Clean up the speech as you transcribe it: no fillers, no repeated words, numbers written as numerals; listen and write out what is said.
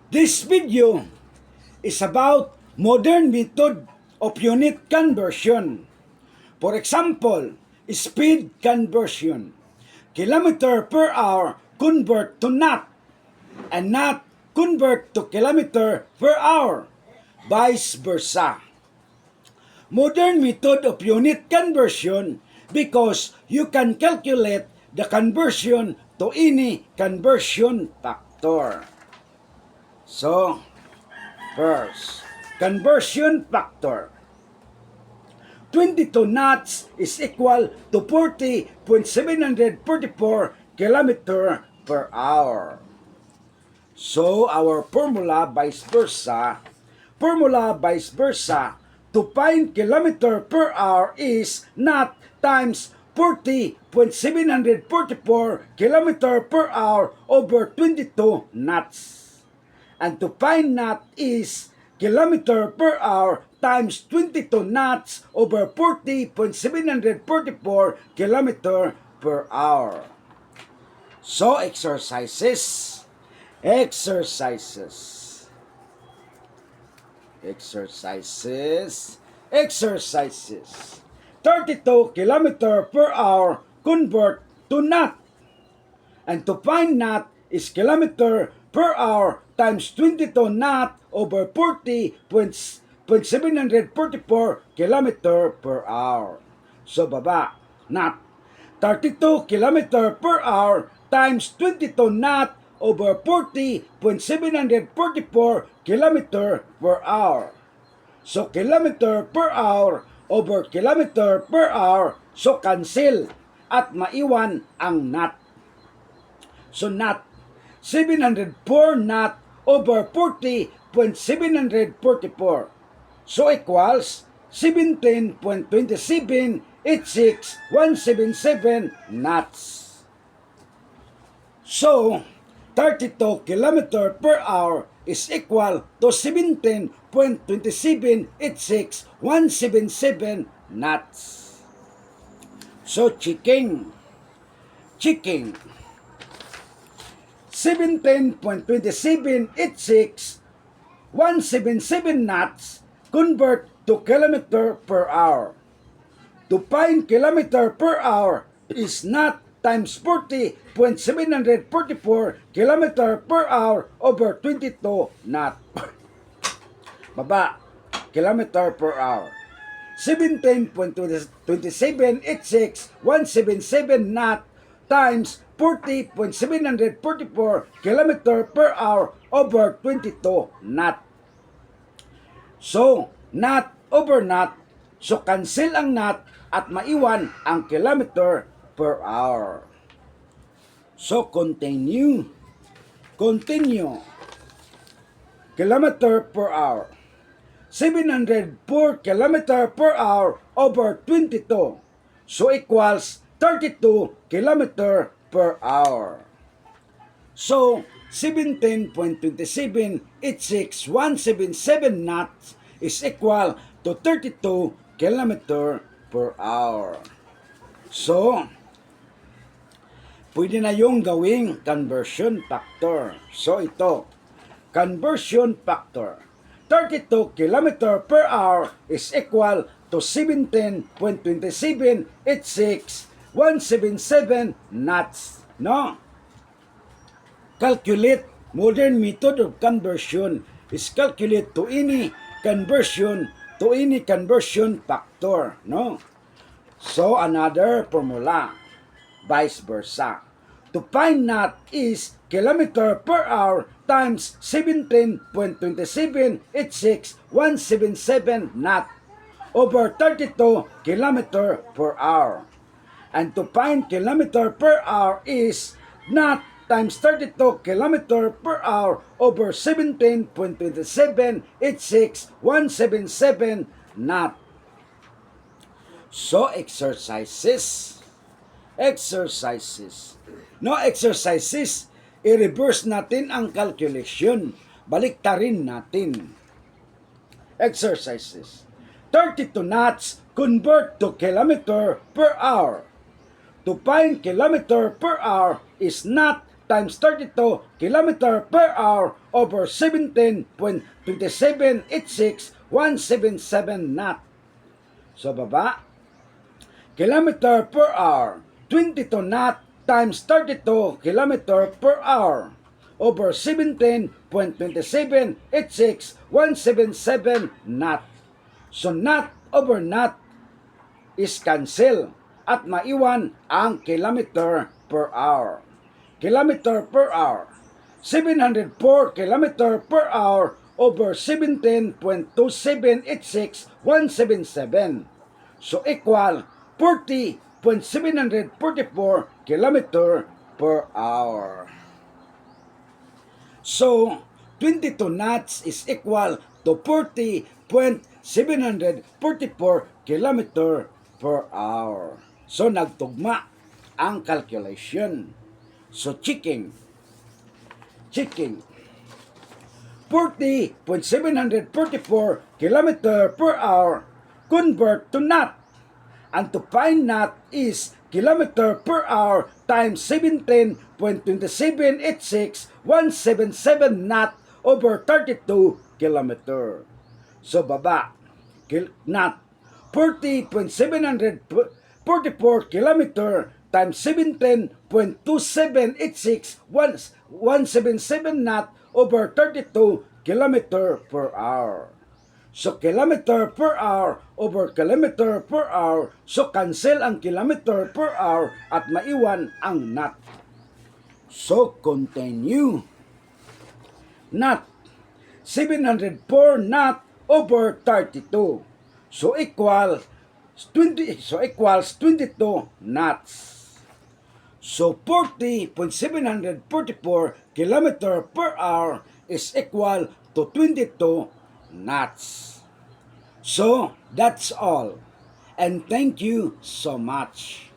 This video is about modern method of unit conversion. For example, speed conversion. Kilometer per hour convert to knot, and knot convert to kilometer per hour. Vice versa. Modern method of unit conversion because you can calculate the conversion to any conversion factor. So, first, conversion factor. 22 knots is equal to 40.744 km per hour. So, our formula vice versa, to find kilometer per hour is knot times 40.744 km per hour over 22 knots. And to find knot is kilometer per hour times 22 knots over 40.744 km per hour. So, exercises. 32 km per hour convert to knot. And to find knot is kilometer per hour times 22 knot over 40.744 km per hour. So, baba, knot. 32 km per hour times 22 knot over 40.744 km per hour. So, kilometer per hour over kilometer per hour. So, cancel at maiwan ang knot. So, knot. 704 knot over 40.744. So, equals 17.2786177 knots. So, 32 km per hour is equal to 17.2786177 knots. So, checking. 17.2786177 knots convert to kilometer per hour. To find kilometer per hour is knot times 40.744 km per hour over 22 knot. Baba, kilometer per hour. 17.2786177 knot times 40.744 km per hour over 22 knot. So, knot over knot. So, cancel ang knot at maiwan ang kilometer per hour. So, continue. Kilometer per hour. 704 kilometer per hour over 22. So, equals 32 kilometer per hour. So, 17.2786177 knots is equal to 32 kilometer per hour. So, pwede na yung gawing conversion factor. So, ito, conversion factor. 32 km per hour is equal to 17.2786177 knots. No? Calculate. Modern method of conversion is calculate to any conversion factor. No? So, another formula. Vice versa. To find knot is kilometer per hour times 17.2786177 knot over 32 kilometer per hour. And to find kilometer per hour is knot times 32 kilometer per hour over 17.2786177 knot. So, exercises. No exercises, i-reverse natin ang calculation. Baliktarin natin. Exercises. 32 knots convert to kilometer per hour. To find kilometer per hour is knot times 32 km per hour over 17.2786177 knot. So baba, kilometer per hour, 22 knot times 32 kilometer per hour over 17.2786177 knot. So knot over knot is cancel at maiwan ang kilometer per hour. Kilometer per hour, 704 kilometer per hour over 17.2786177. So equal 40.744 kilometer per hour. So 22 knots is equal to 40.744 kilometer per hour. So nagtugma ang calculation. So checking 40.744 kilometer per hour convert to knot, and to find knot is kilometer per hour times 17.2786177 knot over 32 kilometer. So baba, knot 40.744 kilometer times 17.2786177 knot over 32 kilometer per hour. So kilometer per hour over kilometer per hour, so cancel ang kilometer per hour at maiwan ang knot. So continue. Knot 704 knot over 32. So equals 22 knots. So 40.744 kilometer per hour is equal to 22 knots. So that's all. And thank you so much.